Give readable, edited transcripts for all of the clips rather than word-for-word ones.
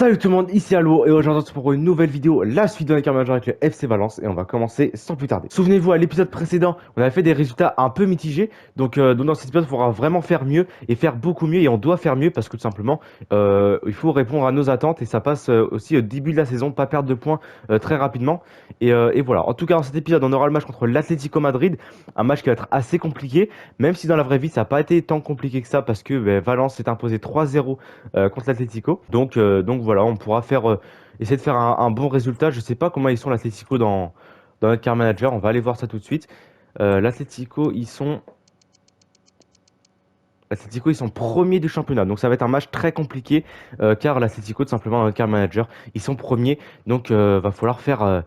Salut tout le monde, ici Allo et aujourd'hui c'est pour une nouvelle vidéo, la suite de la avec le FC Valence et on va commencer sans plus tarder. Souvenez-vous, à l'épisode précédent, on avait fait des résultats un peu mitigés, donc dans cet épisode, il faudra vraiment faire mieux et faire beaucoup mieux et on doit faire mieux parce que tout simplement, il faut répondre à nos attentes et ça passe aussi au début de la saison, pas perdre de points très rapidement et voilà. En tout cas, dans cet épisode, on aura le match contre l'Atlético Madrid, un match qui va être assez compliqué, même si dans la vraie vie, ça n'a pas été tant compliqué que ça parce que Valence s'est imposé 3-0 contre l'Atlético. Donc voilà, on pourra essayer de faire un bon résultat. Je sais pas comment ils sont l'Atlético dans notre car manager. On va aller voir ça tout de suite. L'Atlético, ils sont premiers du championnat. Donc ça va être un match très compliqué car l'Atlético, tout simplement, dans notre car manager, ils sont premiers. Donc va falloir faire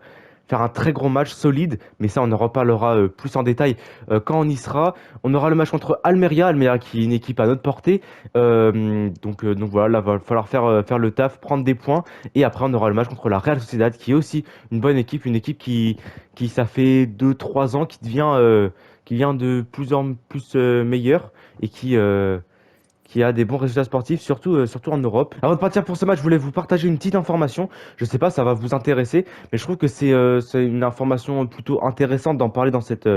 un très gros match solide, mais ça on en reparlera plus en détail quand on y sera. On aura le match contre Almeria, Almeria qui est une équipe à notre portée. Donc voilà, là va falloir faire le taf, prendre des points, et après on aura le match contre la Real Sociedad qui est aussi une bonne équipe, une équipe qui ça fait 2 3 ans qui vient de plus en plus meilleure et qui a des bons résultats sportifs, surtout en Europe. Avant de partir pour ce match, je voulais vous partager une petite information. Je sais pas, ça va vous intéresser, mais je trouve que c'est une information plutôt intéressante d'en parler dans cette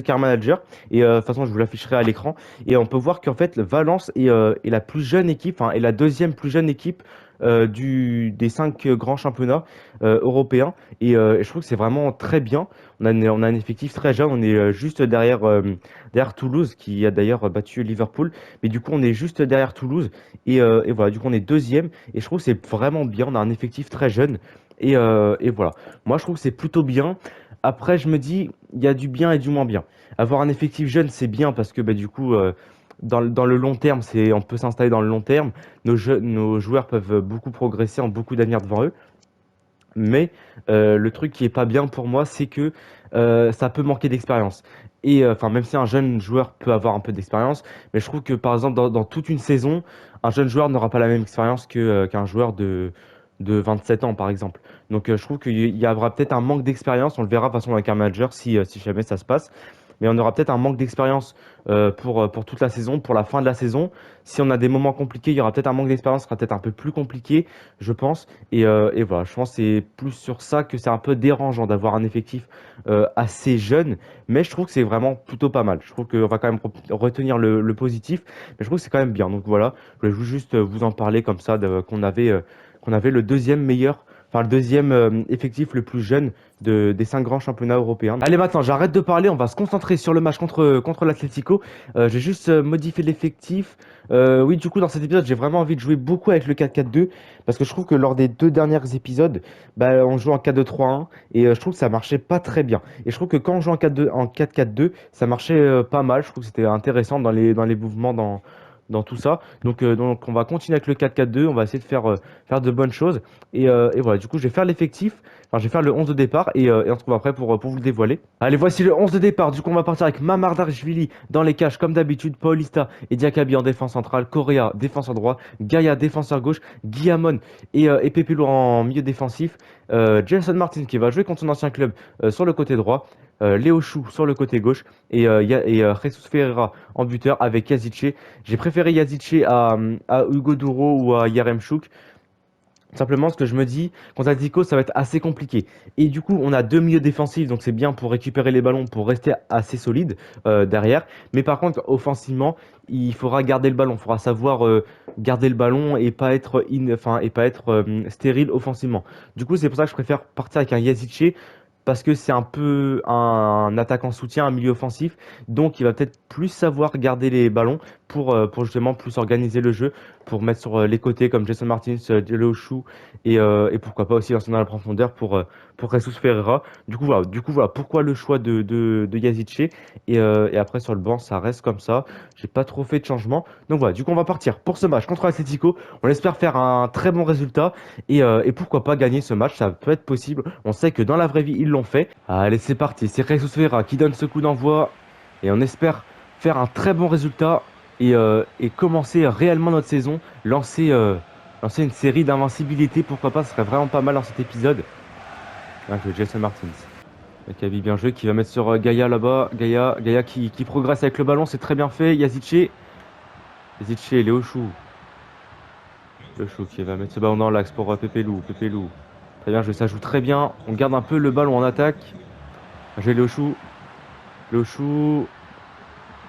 Car Manager. Et de toute façon, je vous l'afficherai à l'écran. Et on peut voir qu'en fait, Valence est la plus jeune équipe, enfin, est la deuxième plus jeune équipe des 5 grands championnats européens. Et je trouve que c'est vraiment très bien. On a un effectif très jeune. On est juste derrière Toulouse, qui a d'ailleurs battu Liverpool. Mais du coup, on est juste derrière Toulouse. Et voilà, du coup, on est deuxième. Et je trouve que c'est vraiment bien. On a un effectif très jeune. Et voilà. Moi, je trouve que c'est plutôt bien. Après, je me dis, il y a du bien et du moins bien. Avoir un effectif jeune, c'est bien parce que du coup, dans le long terme, on peut s'installer dans le long terme. Nos joueurs peuvent beaucoup progresser, ont beaucoup d'avenir devant eux. Mais le truc qui est pas bien pour moi, c'est que ça peut manquer d'expérience. Et enfin, même si un jeune joueur peut avoir un peu d'expérience, mais je trouve que par exemple, dans toute une saison, un jeune joueur n'aura pas la même expérience qu'un joueur de 27 ans, par exemple. Donc je trouve qu'il y aura peut-être un manque d'expérience. On le verra de toute façon avec un manager si jamais ça se passe. Mais on aura peut-être un manque d'expérience pour toute la saison, pour la fin de la saison. Si on a des moments compliqués, il y aura peut-être un manque d'expérience, ce sera peut-être un peu plus compliqué, je pense. Et voilà, je pense que c'est plus sur ça que c'est un peu dérangeant d'avoir un effectif assez jeune, mais je trouve que c'est vraiment plutôt pas mal. Je trouve qu'on va quand même retenir le positif, mais je trouve que c'est quand même bien. Donc voilà, je voulais juste vous en parler comme ça, qu'on avait le deuxième meilleur, enfin le deuxième effectif le plus jeune des 5 grands championnats européens. Allez, maintenant, j'arrête de parler, on va se concentrer sur le match contre l'Atlético. J'ai juste modifié l'effectif. Oui, du coup, dans cet épisode, j'ai vraiment envie de jouer beaucoup avec le 4-4-2 parce que je trouve que lors des 2 derniers épisodes, on joue en 4-2-3-1 et je trouve que ça marchait pas très bien. Et je trouve que quand on joue en 4-4-2, ça marchait pas mal. Je trouve que c'était intéressant dans les mouvements, dans tout ça. Donc on va continuer avec le 4-4-2, on va essayer de faire de bonnes choses. Et voilà, du coup, je vais faire l'effectif. Enfin, je vais faire le 11 de départ et on se retrouve après pour vous le dévoiler. Allez, voici le 11 de départ. Du coup, on va partir avec Mamardarishvili dans les cages, comme d'habitude. Paulista et Diakabi en défense centrale. Correa, défenseur droit. Gaïa, défenseur gauche. Guillamon et Pepelo en milieu défensif. Jenson Martin qui va jouer contre son ancien club sur le côté droit. Léo Chou sur le côté gauche. Et Jesus Ferreira en buteur avec Yazice. J'ai préféré Yazice à Hugo Duro ou à Yaremchuk. Simplement, ce que je me dis, contre Atletico, ça va être assez compliqué. Et du coup, on a 2 milieux défensifs, donc c'est bien pour récupérer les ballons, pour rester assez solide derrière. Mais par contre, offensivement, il faudra garder le ballon. Il faudra savoir garder le ballon et pas être, stérile offensivement. Du coup, c'est pour ça que je préfère partir avec un Yazice parce que c'est un peu un attaquant soutien, un milieu offensif, donc il va peut-être plus savoir garder les ballons pour justement plus organiser le jeu, pour mettre sur les côtés comme Jason Martins, Léo Chou et pourquoi pas aussi lancer dans la profondeur pour Jesus Ferreira. Du coup voilà pourquoi le choix de Yazice et après sur le banc ça reste comme ça. J'ai pas trop fait de changement. Donc voilà, du coup on va partir pour ce match contre l'Atlético. On espère faire un très bon résultat et pourquoi pas gagner ce match, ça peut être possible. On sait que dans la vraie vie ils l'ont fait. Allez, c'est parti, c'est Jesus Ferreira qui donne ce coup d'envoi et on espère faire un très bon résultat et commencer réellement notre saison, lancer une série d'invincibilité, pourquoi pas, ce serait vraiment pas mal dans cet épisode. Avec le Jason Martins. Kaby bien joué qui va mettre sur Gaïa là-bas. Gaïa qui progresse avec le ballon, c'est très bien fait. Yazice et Léo Chou. Le chou qui va mettre ce ballon dans l'axe pour Pépé Lou. Très bien, ça joue très bien. On garde un peu le ballon en attaque. J'ai le chou.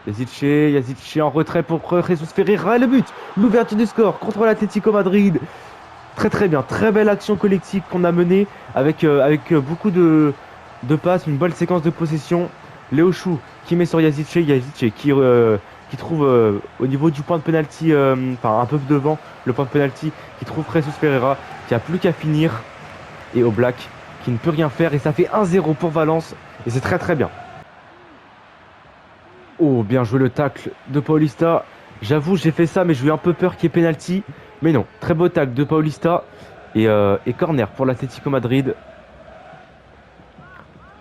Yazice en retrait pour Jesus Ferreira. Et le but, l'ouverture du score contre l'Atlético Madrid. Très bien, très belle action collective qu'on a menée avec beaucoup de passes, une bonne séquence de possession. Léo Chou qui met sur Yazice qui trouve au niveau du point de penalty, enfin un peu devant le point de penalty, qui trouve Jesus Ferreira, qui a plus qu'à finir. Et Oblak qui ne peut rien faire et ça fait 1-0 pour Valence et c'est très bien. Oh, bien joué le tacle de Paulista. J'avoue, j'ai fait ça, mais j'ai eu un peu peur qu'il y ait penalty. Mais non, très beau tacle de Paulista. Et corner pour l'Atlético Madrid.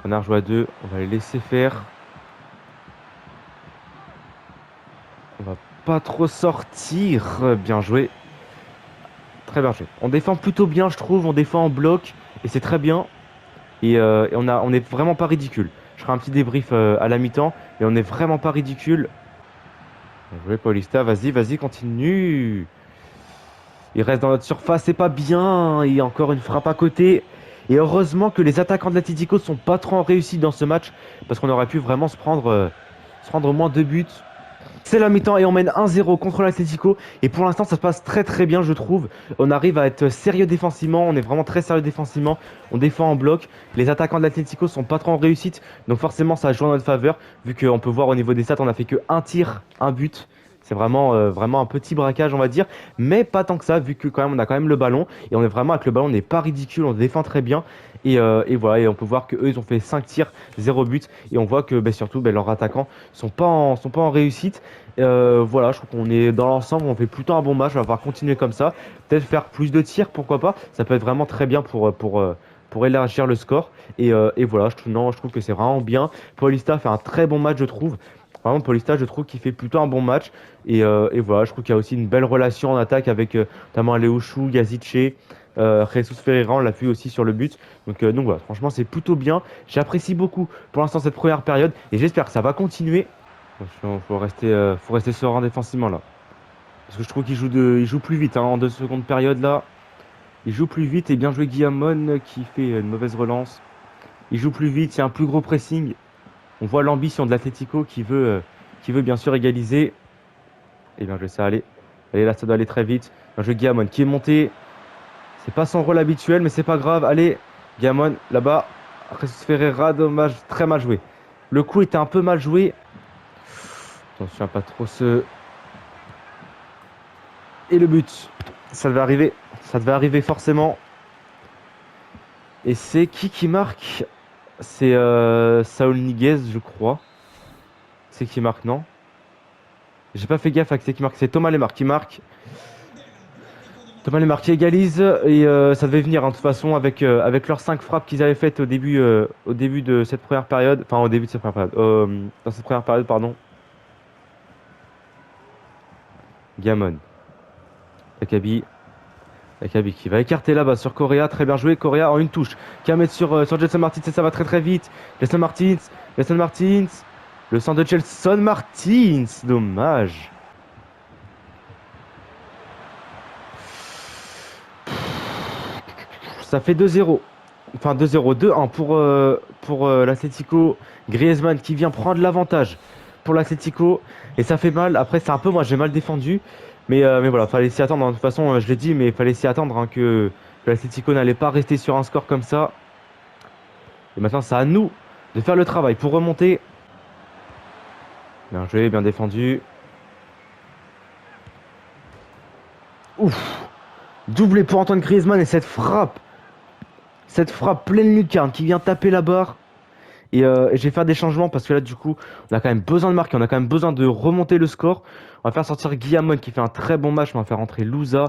Corner joue à 2. On va les laisser faire. On va pas trop sortir. Bien joué. Très bien joué. On défend plutôt bien, je trouve. On défend en bloc. Et c'est très bien. Et on est vraiment pas ridicule. Je ferai un petit débrief à la mi-temps. Et on est vraiment pas ridicule. Bien joué Paulista. Vas-y, continue. Il reste dans notre surface, c'est pas bien. Il y a encore une frappe à côté. Et heureusement que les attaquants de l'Atlético sont pas trop en réussite dans ce match. Parce qu'on aurait pu vraiment se prendre au moins 2 buts. C'est la mi-temps et on mène 1-0 contre l'Atlético. Et pour l'instant, ça se passe très bien, je trouve. On arrive à être sérieux défensivement. On est vraiment très sérieux défensivement. On défend en bloc. Les attaquants de l'Atlético sont pas trop en réussite. Donc forcément, ça joue en notre faveur. Vu qu'on peut voir au niveau des stats, on a fait que un tir, un but. C'est vraiment un petit braquage, on va dire. Mais pas tant que ça, vu que quand même, on a quand même le ballon. Et on est vraiment avec le ballon, on n'est pas ridicule, on défend très bien. Et voilà, et on peut voir qu'eux, ils ont fait 5 tirs, 0 but. Et on voit que surtout, leurs attaquants sont pas en réussite. Voilà, je trouve qu'on est dans l'ensemble, on fait plutôt un bon match. On va pouvoir continuer comme ça. Peut-être faire plus de tirs, pourquoi pas. Ça peut être vraiment très bien pour élargir le score. Et voilà, je trouve que c'est vraiment bien. Paulista fait un très bon match, je trouve. Vraiment, Paulista, je trouve qu'il fait plutôt un bon match. Et voilà, je trouve qu'il y a aussi une belle relation en attaque avec notamment Léo Chou, Yazice, Jesus Ferreira, on l'a vu aussi sur le but. Donc voilà, franchement, c'est plutôt bien. J'apprécie beaucoup pour l'instant cette première période et j'espère que ça va continuer. Attention, faut rester serein défensivement là. Parce que je trouve il joue plus vite en 2 secondes période là. Il joue plus vite et bien joué Guillamon qui fait une mauvaise relance. Il joue plus vite, il y a un plus gros pressing. On voit l'ambition de l'Atlético qui veut bien sûr égaliser. Et bien je laisse ça aller. Allez là ça doit aller très vite. Bien joué Guillamon qui est monté. C'est pas son rôle habituel mais c'est pas grave. Allez, Guillamon là-bas. Jesus Ferreira, dommage, très mal joué. Le coup était un peu mal joué. Attention à pas trop se... Et le but. Ça devait arriver forcément. Et c'est qui marque? C'est Saúl Ñíguez, je crois. C'est qui marque, non? J'ai pas fait gaffe à c'est qui marque. C'est Thomas Lemar qui marque. Thomas Lemar qui égalise. Et ça devait venir, de toute façon, avec leurs 5 frappes qu'ils avaient faites au début de cette première période. Enfin, au début de cette première période. Dans cette première période, pardon. Gamon. Akabi qui va écarter là-bas sur Correa. Très bien joué. Correa en une touche. Qui va mettre sur Gelson Martins. Et ça va très vite. Gelson Martins. Le centre de Gelson Martins. Dommage. Ça fait 2-0. Enfin 2-0. 2-1 pour l'Atlético. Griezmann qui vient prendre l'avantage pour l'Atlético. Et ça fait mal. Après, c'est un peu moi, j'ai mal défendu. Mais voilà, fallait s'y attendre. De toute façon, je l'ai dit, mais il fallait s'y attendre que l'Atlético n'allait pas rester sur un score comme ça. Et maintenant, c'est à nous de faire le travail pour remonter. Bien joué, bien défendu. Ouf! Doublé pour Antoine Griezmann et cette frappe pleine lucarne qui vient taper la barre. Et je vais faire des changements parce que là, du coup, on a quand même besoin de marquer, on a quand même besoin de remonter le score. On va faire sortir Guillamon qui fait un très bon match, on va faire rentrer Louza.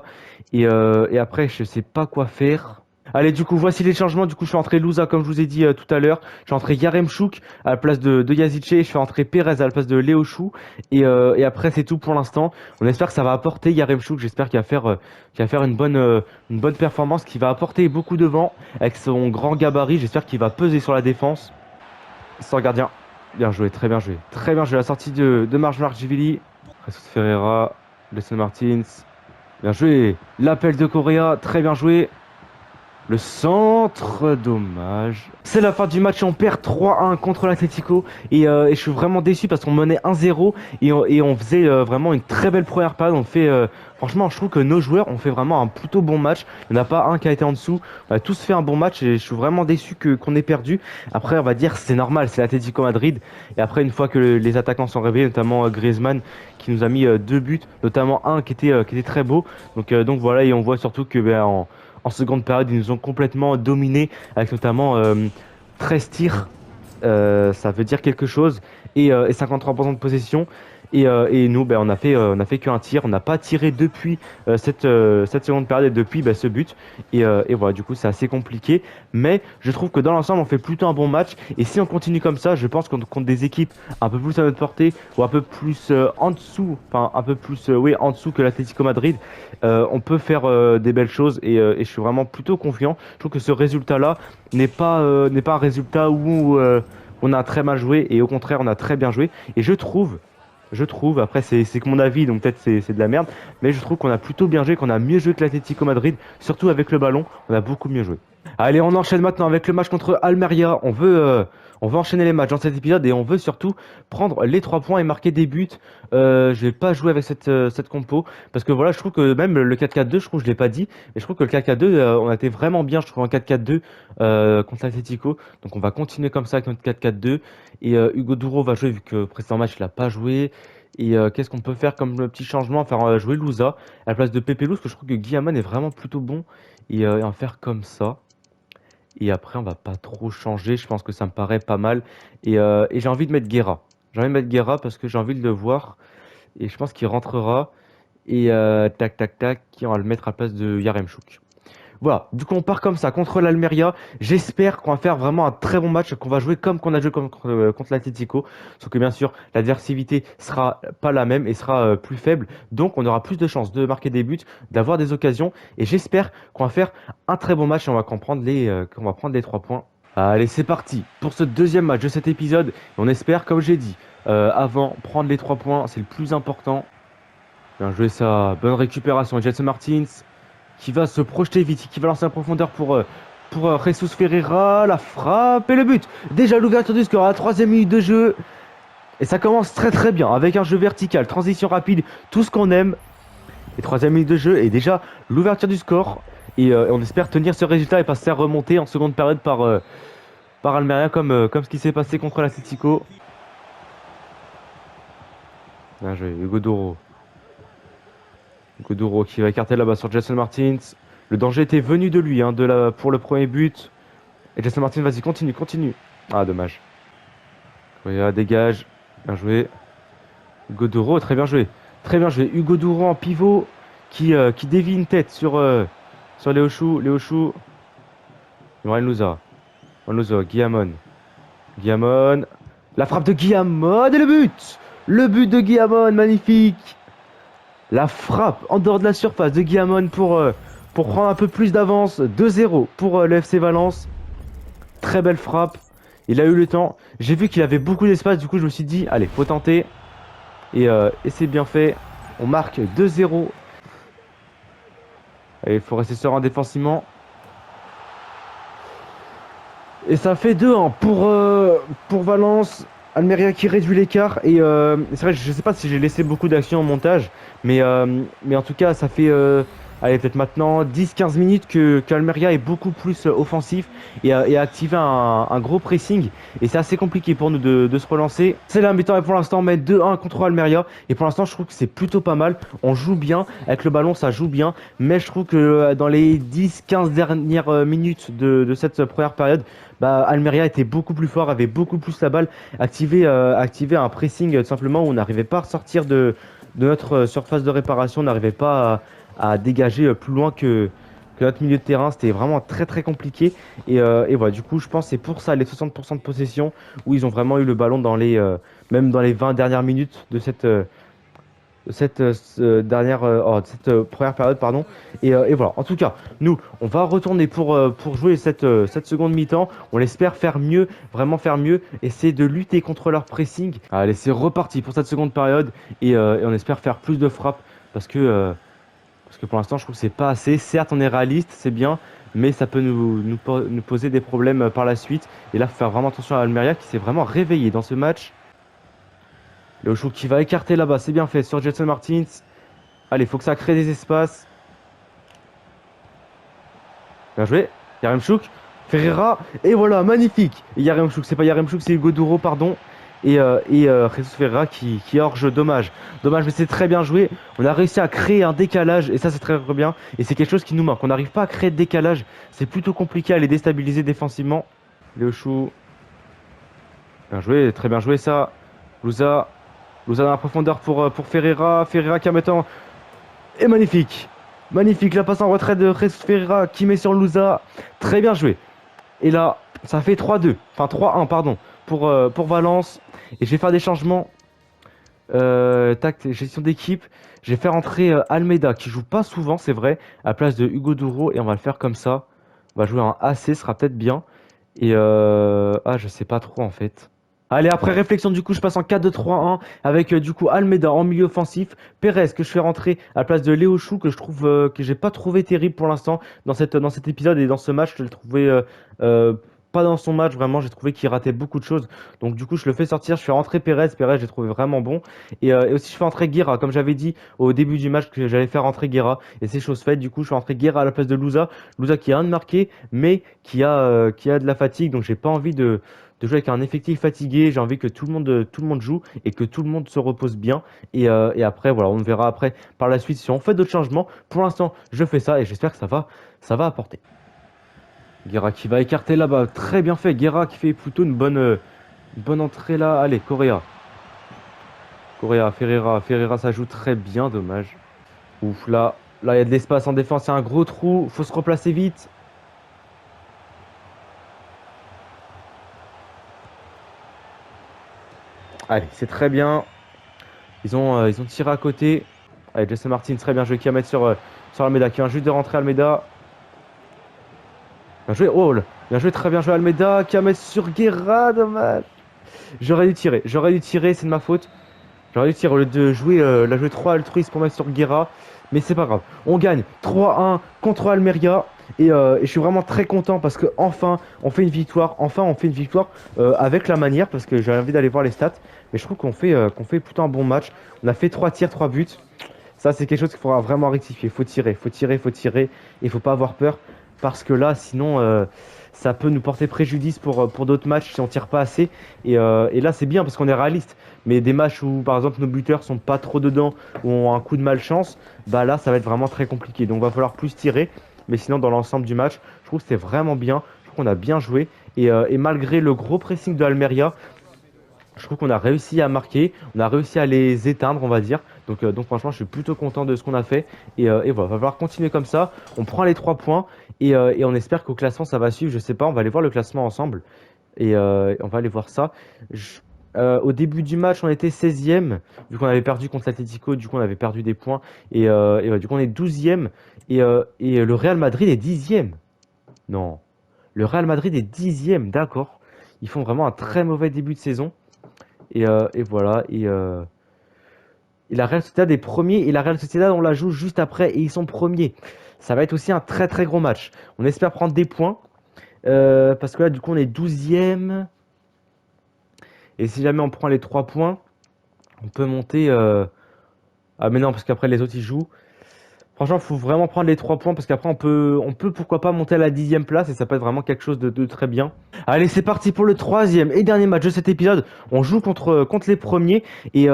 Et après, je sais pas quoi faire. Allez, du coup, voici les changements. Du coup, je fais entrer Louza, comme je vous ai dit tout à l'heure. Je fais entrer Yaremchuk à la place de Yazice. Je fais entrer Pérez à la place de Léo Chou. Et après, c'est tout pour l'instant. On espère que ça va apporter Yaremchuk. J'espère qu'il va faire une bonne performance, qu'il va apporter beaucoup de vent avec son grand gabarit. J'espère qu'il va peser sur la défense. Sans gardien. Bien joué, très bien joué. Très bien joué. La sortie de Marc-Givili. Jesus Ferreira, Gelson Martins. Bien joué. L'appel de Correa, très bien joué. Le centre, dommage. C'est la fin du match et on perd 3-1 contre l'Atlético. Et je suis vraiment déçu parce qu'on menait 1-0 et on faisait vraiment une très belle première période. Franchement, je trouve que nos joueurs ont fait vraiment un plutôt bon match. Il n'y en a pas un qui a été en dessous. On a tous fait un bon match et je suis vraiment déçu qu'on ait perdu. Après, on va dire c'est normal, c'est l'Atlético Madrid. Et après, une fois que les attaquants sont réveillés, notamment Griezmann qui nous a mis 2 buts, notamment un qui était très beau. Donc voilà, et on voit surtout que en seconde période, ils nous ont complètement dominés avec notamment 13 tirs. Ça veut dire quelque chose. Et 53% de possession. Et nous, ben, on a fait qu'un tir. On n'a pas tiré depuis cette seconde période et depuis ce but. Et voilà, du coup, c'est assez compliqué. Mais je trouve que dans l'ensemble, on fait plutôt un bon match. Et si on continue comme ça, je pense qu'on contre des équipes un peu plus à notre portée ou un peu plus en dessous, enfin un peu plus oui, en dessous que l'Atlético Madrid, on peut faire des belles choses. Et je suis vraiment plutôt confiant. Je trouve que ce résultat-là n'est pas un résultat où on a très mal joué et au contraire on a très bien joué. Et je trouve, après c'est que mon avis, donc peut-être c'est de la merde, mais je trouve qu'on a plutôt bien joué, qu'on a mieux joué que l'Atlético Madrid, surtout avec le ballon, on a beaucoup mieux joué. Allez, on enchaîne maintenant avec le match contre Almeria. On veut enchaîner les matchs dans cet épisode et on veut surtout prendre les 3 points et marquer des buts. Je vais pas jouer avec cette compo parce que voilà, je trouve que même le 4-4-2, je trouve que je l'ai pas dit, mais je trouve que le 4-4-2, on a été vraiment bien, je trouve en 4-4-2 contre l'Atlético. Donc on va continuer comme ça avec notre 4-4-2 et Hugo Duro va jouer vu que le précédent match il a pas joué. Et qu'est-ce qu'on peut faire comme petit changement? Faire jouer Louza à la place de Pepe Luz, parce que je trouve que Guillamon est vraiment plutôt bon et en faire comme ça. Et après, on va pas trop changer. Je pense que ça me paraît pas mal. Et j'ai envie de mettre Guerra. J'ai envie de mettre Guerra parce que j'ai envie de le voir. Et je pense qu'il rentrera. Et tac, tac, tac. On va le mettre à la place de Yaremchuk. Voilà, du coup on part comme ça contre l'Almeria. J'espère qu'on va faire vraiment un très bon match, qu'on va jouer comme qu'on a joué contre l'Atlético. Sauf que bien sûr, l'adversivité sera pas la même et sera plus faible. Donc on aura plus de chances de marquer des buts, d'avoir des occasions. Et j'espère qu'on va faire un très bon match et qu'on va prendre les 3 points. Allez, c'est parti pour ce deuxième match de cet épisode. On espère, comme j'ai dit, avant, prendre les 3 points, c'est le plus important. Bien joué ça, bonne récupération. Jetson Martins qui va se projeter vite, qui va lancer en profondeur pour Jesus Ferreira, la frappe et le but. Déjà l'ouverture du score à la 3e minute de jeu. Et ça commence très très bien avec un jeu vertical, transition rapide, tout ce qu'on aime. Et 3e minute de jeu et déjà l'ouverture du score. Et on espère tenir ce résultat et pas se faire remonter en seconde période par Almeria comme ce qui s'est passé contre l'Atlético. Bien joué, Hugo Duro. Goduro qui va écarter là-bas sur Jason Martins. Le danger était venu de lui pour le premier but. Et Jason Martins, vas-y, continue. Ah, dommage. Correa dégage. Bien joué. Godoro, très bien joué. Très bien joué. Hugo Duro en pivot qui dévie une tête sur Léo Chou. Louza. Guillamon. La frappe de Guillamon et le but. Le but de Guillamon, magnifique. La frappe en dehors de la surface de Guillamon pour prendre un peu plus d'avance. 2-0 pour le FC Valence. Très belle frappe. Il a eu le temps. J'ai vu qu'il avait beaucoup d'espace. Du coup, je me suis dit, allez, faut tenter. Et c'est bien fait. On marque 2-0. Et il faut rester serein défensivement. Et ça fait 2-1 pour Valence. Almeria qui réduit l'écart. Et c'est vrai, je ne sais pas si j'ai laissé beaucoup d'actions au montage. Mais en tout cas, ça fait allez, peut-être maintenant 10-15 minutes qu'Almeria est beaucoup plus offensif et a activé un gros pressing. Et c'est assez compliqué pour nous de se relancer. C'est la mi-temps et pour l'instant, on met 2-1 contre Almeria. Et pour l'instant, je trouve que c'est plutôt pas mal. On joue bien. Avec le ballon, ça joue bien. Mais je trouve que dans les 10-15 dernières minutes de cette première période, Almeria était beaucoup plus fort, avait beaucoup plus la balle, activé un pressing tout simplement où on n'arrivait pas à ressortir de notre surface de réparation, on n'arrivait pas à dégager plus loin que notre milieu de terrain. C'était vraiment très très compliqué. Et voilà, du coup, je pense que c'est pour ça les 60% de possession où ils ont vraiment eu le ballon même dans les 20 dernières minutes de cette première période, pardon. Et voilà. En tout cas, nous, on va retourner pour jouer cette seconde mi-temps. On espère faire mieux, vraiment faire mieux, essayer de lutter contre leur pressing. Allez, c'est reparti pour cette seconde période et on espère faire plus de frappes parce que Parce que pour l'instant, je trouve que c'est pas assez. Certes, on est réaliste, c'est bien, mais ça peut nous poser des problèmes par la suite. Et là, faut faire vraiment attention à Almeria qui s'est vraiment réveillé dans ce match. Le Chou qui va écarter là-bas, c'est bien fait sur Jetson Martins. Allez, faut que ça crée des espaces. Bien joué. Yaremchuk. Ferreira. Et voilà, magnifique. Et Yaremchuk, c'est pas Yaremchuk, c'est Hugo Duro, pardon. Et Jesus Ferreira qui est hors jeu. Dommage. Dommage, mais c'est très bien joué. On a réussi à créer un décalage. Et ça, c'est très, très bien. Et c'est quelque chose qui nous manque. On n'arrive pas à créer de décalage. C'est plutôt compliqué à les déstabiliser défensivement. Léo Chou. Bien joué, très bien joué ça. Louza. Louza dans la profondeur pour Ferreira. Ferreira qui a maintenant. Et magnifique. Magnifique, la passe en retrait de Jesus Ferreira qui met sur Louza. Très bien joué. Et là, ça fait 3-2. Enfin 3-1, pardon. Pour Valence. Et je vais faire des changements. Tact, gestion d'équipe. Je vais faire entrer Almeida, qui joue pas souvent, c'est vrai, à place de Hugo Duro. Et on va le faire comme ça. On va jouer un AC, ce sera peut-être bien. Et ah, je sais pas trop en fait. Allez, après réflexion, du coup, je passe en 4-2-3-1 avec du coup Almeida en milieu offensif, Perez que je fais rentrer à la place de Léo Chou que je trouve que j'ai pas trouvé terrible pour l'instant dans cet épisode et dans ce match, je le trouvais euh, pas dans son match vraiment, j'ai trouvé qu'il ratait beaucoup de choses. Donc du coup, je le fais sortir, je fais rentrer Perez, Perez, j'ai trouvé vraiment bon et aussi je fais rentrer Guerra comme j'avais dit au début du match que j'allais faire rentrer Guerra et c'est chose faite. Du coup, je fais rentrer Guerra à la place de Louza, Louza qui a un de marqué mais qui a de la fatigue, donc j'ai pas envie de jouer avec un effectif fatigué. J'ai envie que tout le monde joue et que tout le monde se repose bien. Et après, voilà, on verra après par la suite si on fait d'autres changements. Pour l'instant, je fais ça et j'espère que ça va apporter. Guerra qui va écarter là-bas. Très bien fait. Guerra qui fait plutôt une bonne entrée là. Allez, Correa. Correa, Ferreira. Ferreira, ça joue très bien. Dommage. Ouf, là, il y a de l'espace en défense. Il y a un gros trou. Faut se replacer vite. Allez, c'est très bien. Ils ont tiré à côté. Allez, Jason Martin, très bien joué qui va mettre sur Almeida, qui vient juste de rentrer Almeida. Bien joué, oh là, bien joué, très bien joué Almeida, qui va mettre sur Guerra, dommage. J'aurais dû tirer, c'est de ma faute. J'aurais dû tirer au lieu de jouer, la jouer 3 altruiste pour mettre sur Guerra. Mais c'est pas grave. On gagne 3-1 contre Almeria. Et je suis vraiment très content parce que enfin on fait une victoire. Enfin on fait une victoire avec la manière parce que j'ai envie d'aller voir les stats. Mais je trouve qu'on fait plutôt un bon match. On a fait 3 tirs, 3 buts. Ça c'est quelque chose qu'il faudra vraiment rectifier. Faut tirer, faut tirer, faut tirer. Et faut pas avoir peur. Parce que là sinon ça peut nous porter préjudice pour d'autres matchs si on tire pas assez. Et là c'est bien parce qu'on est réaliste. Mais des matchs où par exemple nos buteurs sont pas trop dedans ou ont un coup de malchance, bah là ça va être vraiment très compliqué. Donc va falloir plus tirer. Mais sinon dans l'ensemble du match, je trouve que c'était vraiment bien. Je trouve qu'on a bien joué. Et malgré le gros pressing de Almeria, je trouve qu'on a réussi à marquer, on a réussi à les éteindre, on va dire. Donc franchement, je suis plutôt content de ce qu'on a fait. Et voilà, va falloir continuer comme ça. On prend les 3 points et on espère qu'au classement, ça va suivre. Je sais pas, on va aller voir le classement ensemble. On va aller voir ça. Au début du match, on était 16e, vu qu'on avait perdu contre l'Atlético, du coup on avait perdu des points. Du coup on est 12e et le Real Madrid est 10e. Non, le Real Madrid est 10e, d'accord. Ils font vraiment un très mauvais début de saison. Et voilà. Et la Real Sociedad est premier et la Real Sociedad on la joue juste après et ils sont premiers. Ça va être aussi un très très gros match. On espère prendre des points parce que là du coup on est 12e. Et si jamais on prend les 3 points, on peut monter. Ah mais non parce qu'après les autres ils jouent. Franchement, il faut vraiment prendre les 3 points parce qu'après on peut pourquoi pas monter à la 10e place et ça peut être vraiment quelque chose de très bien. Allez, c'est parti pour le troisième et dernier match de cet épisode. On joue contre les premiers et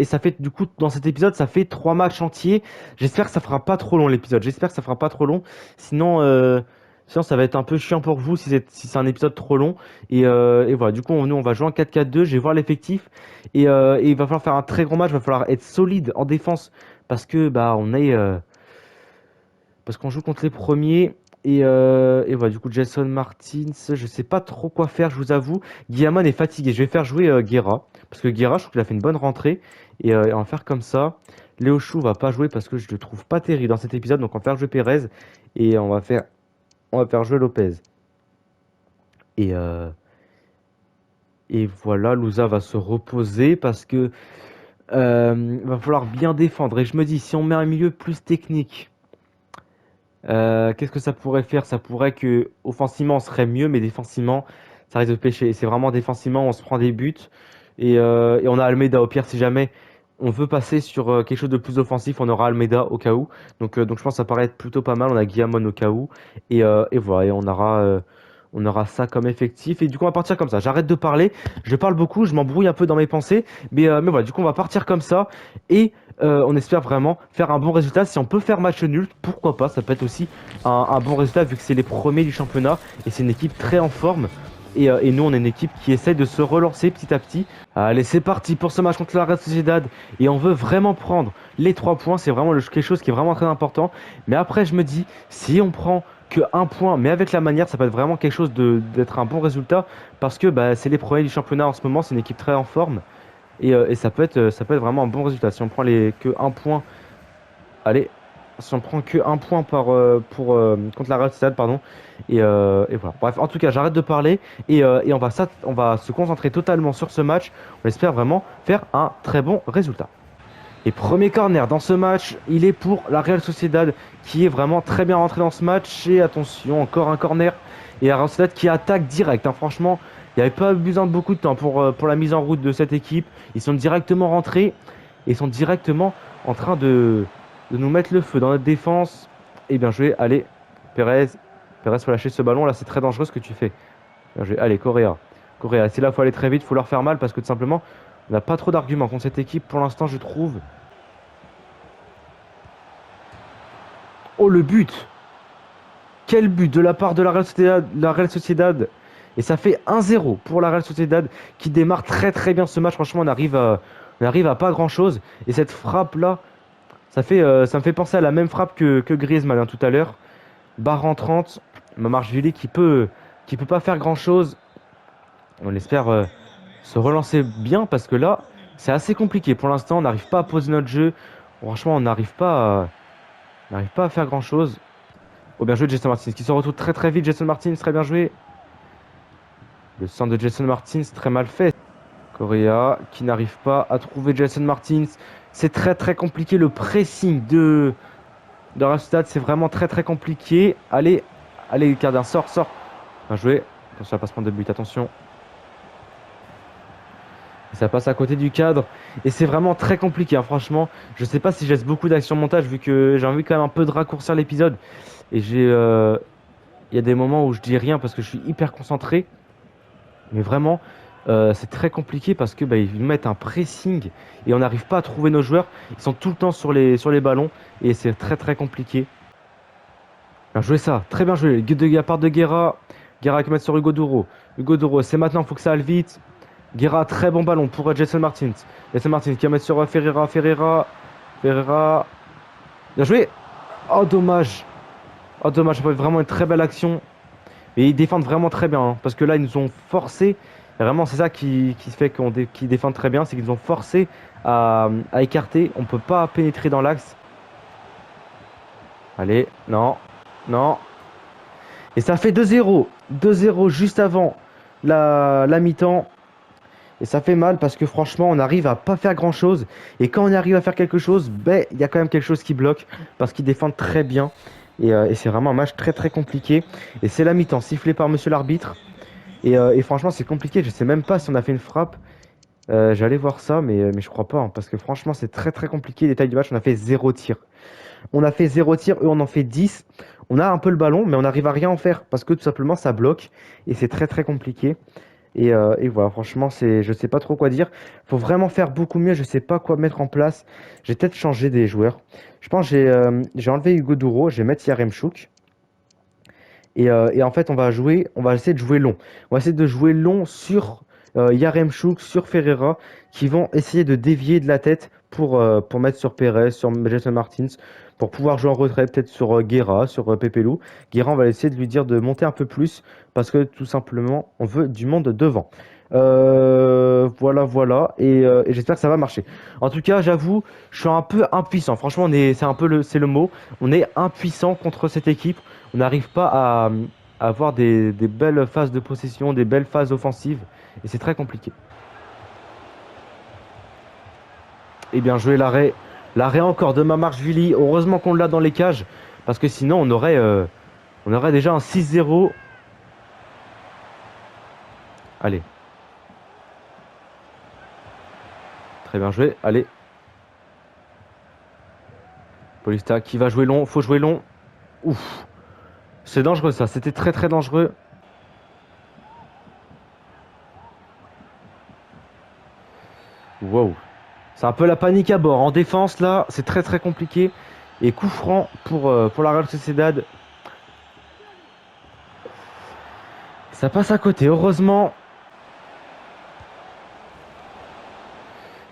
ça fait du coup dans cet épisode ça fait 3 matchs entiers. J'espère que ça fera pas trop long l'épisode. J'espère que ça fera pas trop long. Sinon, sinon ça va être un peu chiant pour vous si c'est un épisode trop long. Et voilà, du coup nous on va jouer en 4-4-2. Je vais voir l'effectif et il va falloir faire un très grand match. Il va falloir être solide en défense parce que bah on est parce qu'on joue contre les premiers. Et voilà, du coup, Jason Martins, je sais pas trop quoi faire, je vous avoue. Guillamon est fatigué. Je vais faire jouer Guerra. Parce que Guerra, je trouve qu'il a fait une bonne rentrée. Et on va faire comme ça. Léo Chou va pas jouer parce que je le trouve pas terrible dans cet épisode. Donc on va faire jouer Perez. Et on va faire jouer Lopez. Et, euh, et voilà, Louza va se reposer parce que va falloir bien défendre. Et je me dis, si on met un milieu plus technique. Qu'est-ce que ça pourrait faire? Ça pourrait que offensivement on serait mieux, mais défensivement ça risque de pêcher. Et c'est vraiment défensivement on se prend des buts et on a Almeida au pire si jamais on veut passer sur quelque chose de plus offensif, on aura Almeida au cas où. Donc je pense que ça paraît être plutôt pas mal. On a Guillamon au cas où et voilà et on aura ça comme effectif. Et du coup on va partir comme ça. J'arrête de parler. Je parle beaucoup, je m'embrouille un peu dans mes pensées, mais voilà. Du coup on va partir comme ça et on espère vraiment faire un bon résultat. Si on peut faire match nul, pourquoi pas? Ça peut être aussi un bon résultat vu que c'est les premiers du championnat et c'est une équipe très en forme. Et nous, on est une équipe qui essaie de se relancer petit à petit. Allez, c'est parti pour ce match contre la Real Sociedad. Et on veut vraiment prendre les 3 points. C'est vraiment quelque chose qui est vraiment très important. Mais après, je me dis, si on prend que un point, mais avec la manière, ça peut être vraiment quelque chose d'être un bon résultat. Parce que bah, c'est les premiers du championnat en ce moment. C'est une équipe très en forme. Et ça peut être vraiment un bon résultat. Si on prend que un point, allez, si on prend que un point contre la Real Sociedad, pardon. Et voilà. Bref, en tout cas, j'arrête de parler et on va se concentrer totalement sur ce match. On espère vraiment faire un très bon résultat. Et premier corner dans ce match, il est pour la Real Sociedad qui est vraiment très bien rentré dans ce match. Et attention, encore un corner. Et la Real Sociedad qui attaque direct, hein. Franchement, il n'y avait pas besoin de beaucoup de temps pour la mise en route de cette équipe. Ils sont directement rentrés et sont directement en train de nous mettre le feu dans notre défense. Et bien joué, allez, Perez. Perez, faut lâcher ce ballon, là c'est très dangereux ce que tu fais. Bien joué, allez, Correa. Correa, c'est là, faut aller très vite, faut leur faire mal parce que tout simplement, on n'a pas trop d'arguments contre cette équipe pour l'instant, je trouve. Oh, le but! Quel but de la part de la Real Sociedad. Et ça fait 1-0 pour la Real Sociedad qui démarre très très bien ce match. Franchement, on arrive à pas grand chose. Et cette frappe là, ça me fait penser à la même frappe que Griezmann hein, tout à l'heure. Barre en 30, Mamarchvili qui peut pas faire grand chose. On espère se relancer bien parce que là, c'est assez compliqué. Pour l'instant, on n'arrive pas à poser notre jeu. Franchement, on n'arrive pas à faire grand chose. Oh, bien joué Jason Martins qui se retrouve très très vite. Jason Martins, très bien joué. Le centre de Jason Martins, très mal fait. Correa qui n'arrive pas à trouver Jason Martins. C'est très très compliqué. Le pressing de Rastad, c'est vraiment très très compliqué. Allez, allez, gardien, sort, sort. Bien joué. Attention à passement de but, attention. Ça passe à côté du cadre. Et c'est vraiment très compliqué, hein, franchement. Je sais pas si je laisse beaucoup d'action montage vu que j'ai envie quand même un peu de raccourcir l'épisode. Et il y a des moments où je dis rien parce que je suis hyper concentré. Mais vraiment, c'est très compliqué parce que bah, ils nous mettent un pressing et on n'arrive pas à trouver nos joueurs. Ils sont tout le temps sur les ballons et c'est très très compliqué. Bien joué ça, très bien joué. De la part de Guerra. Guerra qui met sur Hugo Duro. Hugo Duro, c'est maintenant, il faut que ça aille vite. Guerra, très bon ballon pour Jason Martins. Jason Martins qui va mettre sur Ferreira. Ferreira. Bien joué. Oh dommage. Oh dommage, ça peut être vraiment une très belle action. Et ils défendent vraiment très bien. Hein, parce que là, ils nous ont forcé. Vraiment, c'est ça qui fait qu'ils défendent très bien. C'est qu'ils nous ont forcé à écarter. On ne peut pas pénétrer dans l'axe. Allez, non. Non. Et ça fait 2-0. 2-0 juste avant la mi-temps. Et ça fait mal parce que franchement, on arrive à pas faire grand chose. Et quand on arrive à faire quelque chose, ben, il y a quand même quelque chose qui bloque parce qu'ils défendent très bien. Et c'est vraiment un match très très compliqué. Et c'est la mi-temps, sifflé par monsieur l'arbitre. Et franchement, c'est compliqué. Je sais même pas si on a fait une frappe. J'allais voir ça, mais je crois pas. Hein, parce que franchement, c'est très très compliqué. Les tailles du match, on a fait 0 tir. On a fait 0 tir, eux on en fait 10. On a un peu le ballon, mais on n'arrive à rien en faire parce que tout simplement ça bloque. Et c'est très très compliqué. Et voilà, franchement, je sais pas trop quoi dire. Faut vraiment faire beaucoup mieux. Je sais pas quoi mettre en place. J'ai peut-être changé des joueurs. Je pense que j'ai enlevé Hugo Duro. Je vais mettre Yaremchuk. Et en fait, on va essayer de jouer long. On va essayer de jouer long sur Yaremchuk, sur Ferreira, qui vont essayer de dévier de la tête pour mettre sur Perez, sur Jason Martins, pour pouvoir jouer en retrait, peut-être sur Guerra, sur Pepelu. Guerra, on va essayer de lui dire de monter un peu plus, parce que tout simplement, on veut du monde devant. Voilà, voilà, et j'espère que ça va marcher. En tout cas, j'avoue, je suis un peu impuissant. Franchement, c'est le mot. On est impuissant contre cette équipe. On n'arrive pas à avoir des belles phases de possession, des belles phases offensives, et c'est très compliqué. Et bien joué l'arrêt encore de Mamarchvili. Heureusement qu'on l'a dans les cages, parce que sinon on aurait déjà un 6-0. Allez. Très bien joué, allez. Paulista qui va jouer long, faut jouer long. Ouf. C'est dangereux ça, c'était très très dangereux. Wow. C'est un peu la panique à bord. En défense là, c'est très très compliqué. Et coup franc pour la Real Sociedad. Ça passe à côté, heureusement.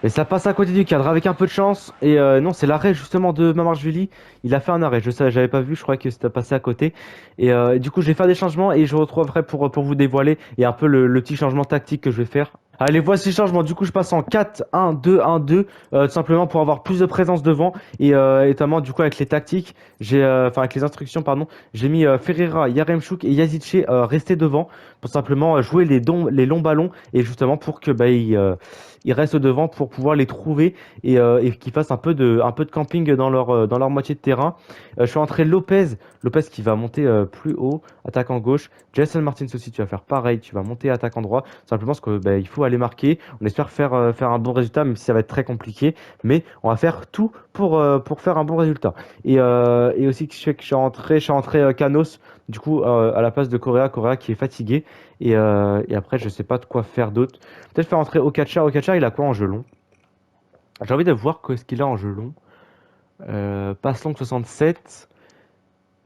Et ça passe à côté du cadre avec un peu de chance. Et non, c'est l'arrêt justement de Mamarjvili. Il a fait un arrêt. Je sais, j'avais pas vu. Je croyais que c'était passé à côté. Et du coup, je vais faire des changements et je retrouverai pour vous dévoiler et un peu le petit changement tactique que je vais faire. Allez, voici le changement. Du coup, je passe en 4-1-2-1-2, tout simplement pour avoir plus de présence devant et notamment du coup avec les tactiques, enfin avec les instructions, pardon, j'ai mis Ferreira, Yaremchuk et Yazice rester devant pour simplement jouer les longs ballons et justement pour que ils restent devant pour pouvoir les trouver et qu'ils fassent un peu de camping dans leur moitié de terrain. Je suis entré Lopez qui va monter plus haut, attaquant gauche. Jason Martins aussi, tu vas faire pareil, tu vas monter attaquant droit. Simplement parce que il faut aller marquer. On espère faire un bon résultat, même si ça va être très compliqué. Mais on va faire tout pour faire un bon résultat. Et aussi, je suis rentré Canos, du coup, à la place de Correa qui est fatigué. Et après, je sais pas de quoi faire d'autre. Peut-être faire entrer Okacha. Okacha, il a quoi en jeu long? J'ai envie de voir ce qu'il a en jeu long. Passe longue 67.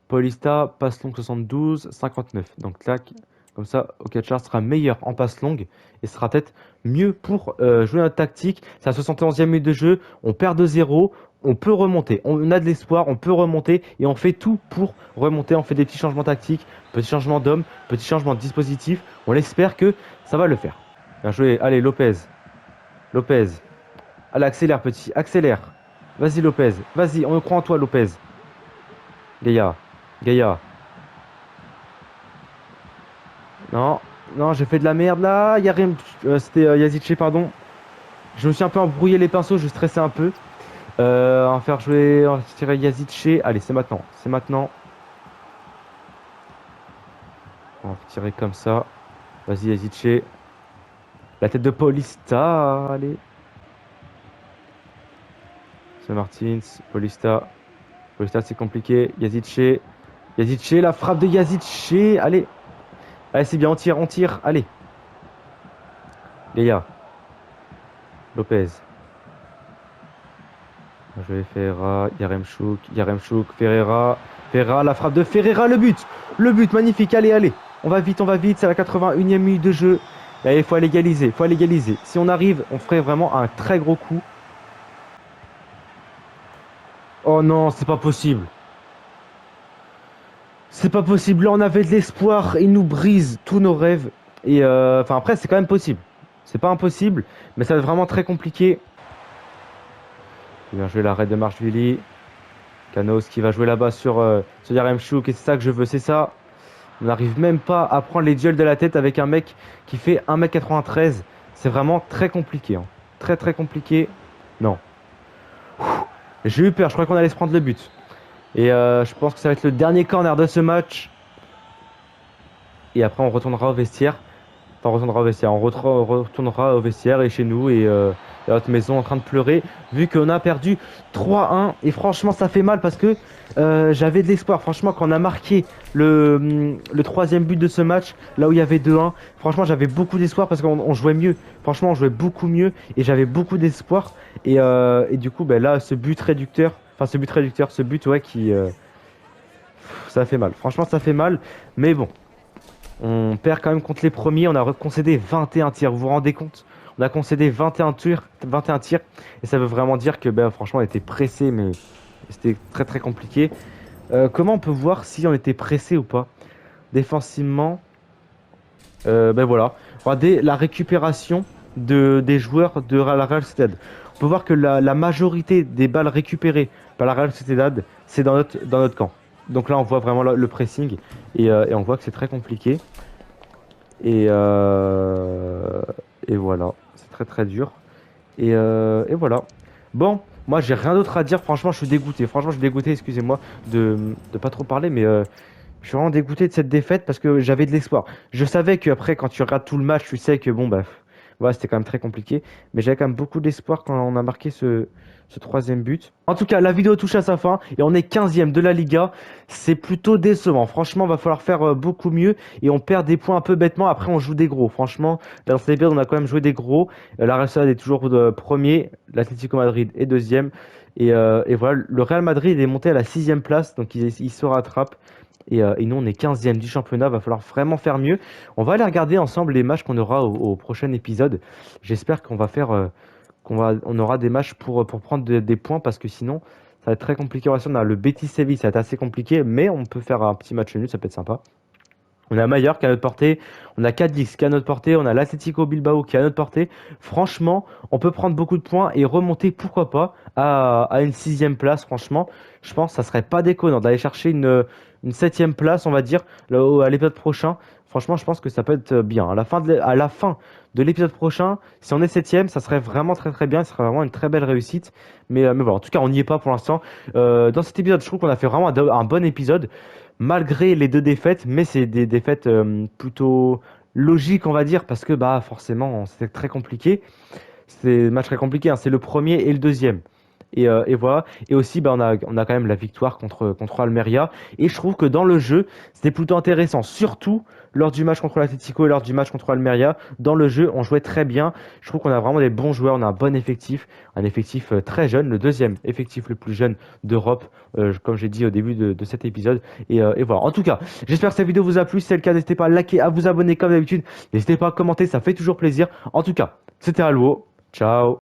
Paulista, passe longue 72, 59. Donc tac, comme ça, Okacha sera meilleur en passe longue et sera peut-être mieux pour jouer notre tactique. C'est à 71e minute de jeu, on perd 2-0, on peut remonter. On a de l'espoir, on peut remonter et on fait tout pour remonter. On fait des petits changements tactiques, petits changements d'hommes, petits changements de dispositifs. On espère que ça va le faire. Bien joué, allez Lopez. Lopez. Allez, accélère petit, accélère. Vas-y Lopez, vas-y, on croit en toi Lopez. Gaïa. Non, non, j'ai fait de la merde là. Yarim, c'était Yazice, pardon. Je me suis un peu embrouillé les pinceaux, je stressais un peu. On va faire jouer, on va tirer Yazice. Allez, c'est maintenant, c'est maintenant. On va tirer comme ça. Vas-y Yazice. La tête de Paulista, allez. C'est Martins, Paulista. Paulista, c'est compliqué. Yazice. Yazice, la frappe de Yazice. Allez. Allez, c'est bien, on tire. Allez. Gaïa. Lopez. Je vais Ferreira, Yaremchuk, Ferreira, la frappe de Ferreira, le but, magnifique, allez, on va vite, c'est la 81e minute de jeu, et il faut aller égaliser, si on arrive, on ferait vraiment un très gros coup. Oh non, c'est pas possible, là on avait de l'espoir, il nous brise tous nos rêves, et enfin après c'est quand même possible, c'est pas impossible, mais ça va être vraiment très compliqué. Bien joué l'arrêt de Marchvili. Canos qui va jouer là-bas sur Yaremchuk et c'est ça que je veux, c'est ça. On n'arrive même pas à prendre les duels de la tête avec un mec qui fait 1m93. C'est vraiment très compliqué. Hein. Très très compliqué. Non. J'ai eu peur, je crois qu'on allait se prendre le but. Et je pense que ça va être le dernier corner de ce match. Et après on retournera au vestiaire. Enfin, on retournera au vestiaire et chez nous et à notre maison en train de pleurer vu qu'on a perdu 3-1 et franchement ça fait mal parce que j'avais de l'espoir. Franchement quand on a marqué le troisième but de ce match, là où il y avait 2-1, franchement j'avais beaucoup d'espoir parce qu'on jouait mieux. Franchement on jouait beaucoup mieux et j'avais beaucoup d'espoir et du coup là ce but réducteur, ce but ouais qui ça fait mal. Franchement ça fait mal mais bon. On perd quand même contre les premiers. On a concédé 21 tirs. Vous vous rendez compte? On a concédé 21 tirs, et ça veut vraiment dire que franchement on était pressé, mais c'était très très compliqué. Comment on peut voir si on était pressé ou pas? Défensivement, voilà. Regardez la récupération des joueurs de la Real Sociedad. On peut voir que la majorité des balles récupérées par la Real Sociedad, c'est dans notre camp. Donc là, on voit vraiment le pressing et on voit que c'est très compliqué. Et, et voilà, c'est très très dur. Et voilà. Bon, Moi, j'ai rien d'autre à dire. Franchement, je suis dégoûté. Franchement, je suis dégoûté. Excusez-moi de pas trop parler, mais je suis vraiment dégoûté de cette défaite parce que j'avais de l'espoir. Je savais qu'après, quand tu regardes tout le match, tu sais que bon, bah, voilà, c'était quand même très compliqué. Mais j'avais quand même beaucoup d'espoir quand on a marqué ce troisième but. En tout cas, la vidéo touche à sa fin et on est 15e de la Liga. C'est plutôt décevant. Franchement, va falloir faire beaucoup mieux et on perd des points un peu bêtement. Après, on joue des gros. Franchement, dans cette période, on a quand même joué des gros. La Real Sociedad est toujours premier. L'Atlético Madrid est deuxième. Et voilà, le Real Madrid est monté à la sixième place, donc il se rattrape. Et nous, on est 15e du championnat. Va falloir vraiment faire mieux. On va aller regarder ensemble les matchs qu'on aura au prochain épisode. J'espère qu'on va faire, on aura des matchs pour prendre des points parce que sinon, ça va être très compliqué. On a le Betis Séville, ça va être assez compliqué, mais on peut faire un petit match nul, ça peut être sympa. On a Mallorca à notre portée, on a Cadix qui est à notre portée, on a l'Atlético Bilbao qui est à notre portée. Franchement, on peut prendre beaucoup de points et remonter, pourquoi pas, à une sixième place. Franchement, je pense que ça serait pas déconnant d'aller chercher une septième place, on va dire, à l'épisode prochain. Franchement, je pense que ça peut être bien. À la fin de l'épisode prochain, si on est septième, ça serait vraiment très très bien. Ce serait vraiment une très belle réussite. Mais voilà, en tout cas, on n'y est pas pour l'instant. Dans cet épisode, je trouve qu'on a fait vraiment un bon épisode malgré les deux défaites, mais c'est des défaites plutôt logiques, on va dire, parce que bah forcément, c'est très compliqué. C'est un match très compliqué, hein, c'est le premier et le deuxième. Et voilà. Et aussi, bah, on a quand même la victoire contre Almeria. Et je trouve que dans le jeu, c'était plutôt intéressant. Surtout lors du match contre l'Atlético et lors du match contre Almeria. Dans le jeu, on jouait très bien. Je trouve qu'on a vraiment des bons joueurs. On a un bon effectif. Un effectif très jeune. Le deuxième effectif le plus jeune d'Europe, comme j'ai dit au début de cet épisode. Et voilà. En tout cas, j'espère que cette vidéo vous a plu. Si c'est le cas, n'hésitez pas à liker, à vous abonner comme d'habitude. N'hésitez pas à commenter, ça fait toujours plaisir. En tout cas, c'était Alwo. Ciao.